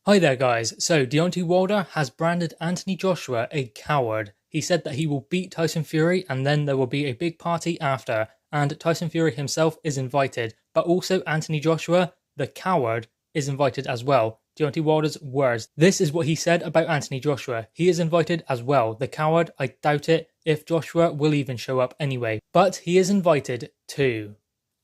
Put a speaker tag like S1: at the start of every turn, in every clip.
S1: Hi there guys, so Deontay Wilder has branded Anthony Joshua a coward. He said that he will beat Tyson Fury and then there will be a big party after, and Tyson Fury himself is invited, but also Anthony Joshua, the coward, is invited as well. Deontay Wilder's words. This is what he said about Anthony Joshua. He is invited as well. The coward, I doubt it if Joshua will even show up anyway, but he is invited too.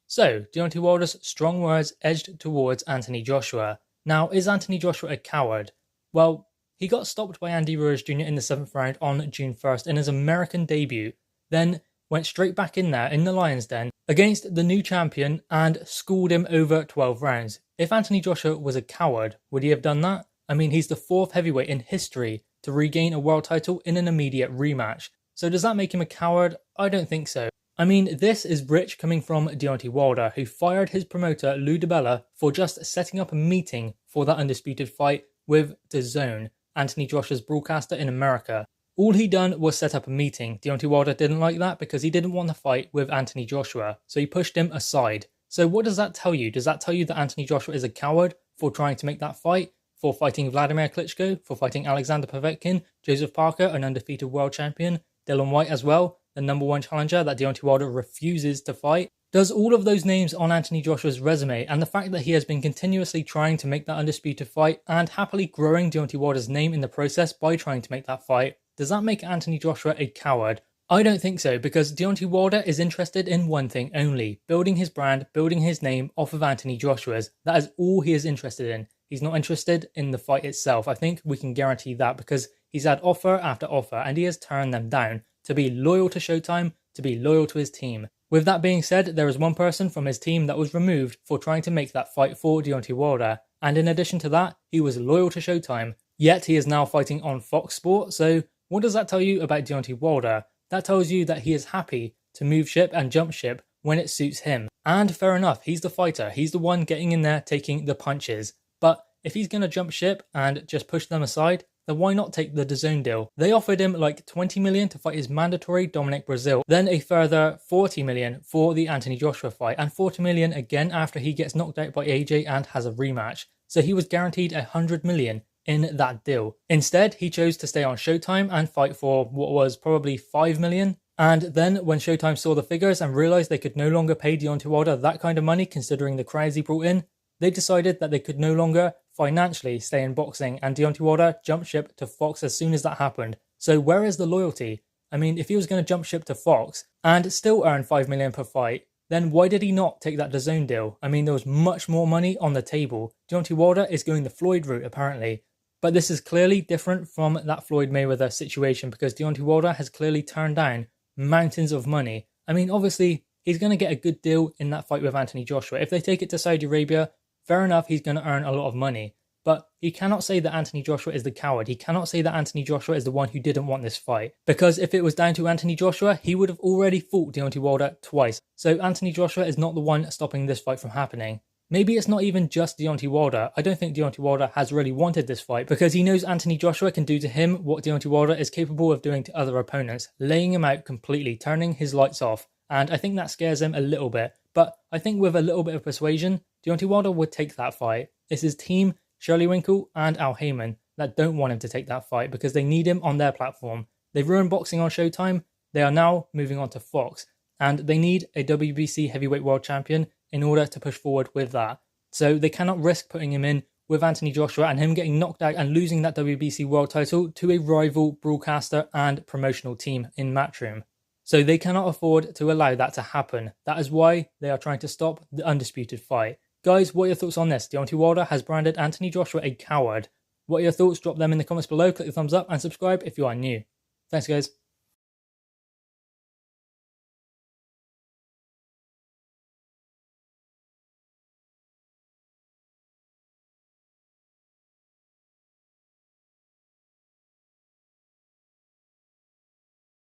S1: So, Deontay Wilder's strong words edged towards Anthony Joshua. Now, is Anthony Joshua a coward? Well, he got stopped by Andy Ruiz Jr. in the 7th round on June 1st in his American debut, then went straight back in there in the Lion's Den against the new champion and schooled him over 12 rounds. If Anthony Joshua was a coward, would he have done that? I mean, he's the 4th heavyweight in history to regain a world title in an immediate rematch. So does that make him a coward? I don't think so. I mean, this is rich coming from Deontay Wilder, who fired his promoter Lou DiBella for just setting up a meeting for that undisputed fight with DAZN, Anthony Joshua's broadcaster in America. All he done was set up a meeting. Deontay Wilder didn't like that because he didn't want to fight with Anthony Joshua, so he pushed him aside. So what does that tell you? Does that tell you that Anthony Joshua is a coward for trying to make that fight? For fighting Vladimir Klitschko? For fighting Alexander Povetkin? Joseph Parker, an undefeated world champion? Dylan White as well, the #1 challenger that Deontay Wilder refuses to fight? Does all of those names on Anthony Joshua's resume and the fact that he has been continuously trying to make that undisputed fight and happily growing Deontay Wilder's name in the process by trying to make that fight, does that make Anthony Joshua a coward? I don't think so, because Deontay Wilder is interested in one thing only, building his brand, building his name off of Anthony Joshua's. That is all he is interested in. He's not interested in the fight itself. I think we can guarantee that because he's had offer after offer and he has turned them down to be loyal to Showtime, to be loyal to his team. With that being said, there is one person from his team that was removed for trying to make that fight for Deontay Wilder. And in addition to that, he was loyal to Showtime. Yet he is now fighting on Fox Sports. So what does that tell you about Deontay Wilder? That tells you that he is happy to move ship and jump ship when it suits him. And fair enough, he's the fighter. He's the one getting in there, taking the punches. But if he's going to jump ship and just push them aside, then why not take the DAZN deal? They offered him like 20 million to fight his mandatory Dominic Breazeale, then a further 40 million for the Anthony Joshua fight, and 40 million again after he gets knocked out by AJ and has a rematch. So he was guaranteed 100 million in that deal. Instead, he chose to stay on Showtime and fight for what was probably 5 million. And then when Showtime saw the figures and realized they could no longer pay Deontay Wilder that kind of money considering the crowds he brought in, they decided that they could no longer financially stay in boxing, and Deontay Wilder jumped ship to Fox as soon as that happened. So where is the loyalty? I mean, if he was going to jump ship to Fox and still earn 5 million per fight, then why did he not take that DAZN deal? I mean, there was much more money on the table. Deontay Wilder is going the Floyd route apparently. But this is clearly different from that Floyd Mayweather situation because Deontay Wilder has clearly turned down mountains of money. I mean, obviously, he's going to get a good deal in that fight with Anthony Joshua. If they take it to Saudi Arabia, fair enough, he's going to earn a lot of money. But he cannot say that Anthony Joshua is the coward. He cannot say that Anthony Joshua is the one who didn't want this fight. Because if it was down to Anthony Joshua, he would have already fought Deontay Wilder twice. So Anthony Joshua is not the one stopping this fight from happening. Maybe it's not even just Deontay Wilder. I don't think Deontay Wilder has really wanted this fight because he knows Anthony Joshua can do to him what Deontay Wilder is capable of doing to other opponents, laying him out completely, turning his lights off. And I think that scares him a little bit. But I think with a little bit of persuasion, Deontay Wilder would take that fight. It's his team, Shirley Winkle and Al Heyman, that don't want him to take that fight because they need him on their platform. They've ruined boxing on Showtime. They are now moving on to Fox. And they need a WBC heavyweight world champion in order to push forward with that. So they cannot risk putting him in with Anthony Joshua and him getting knocked out and losing that WBC world title to a rival broadcaster and promotional team in Matchroom. So they cannot afford to allow that to happen. That is why they are trying to stop the undisputed fight. Guys, what are your thoughts on this? Deontay Wilder has branded Anthony Joshua a coward. What are your thoughts? Drop them in the comments below, click the thumbs up and subscribe if you are new. Thanks guys.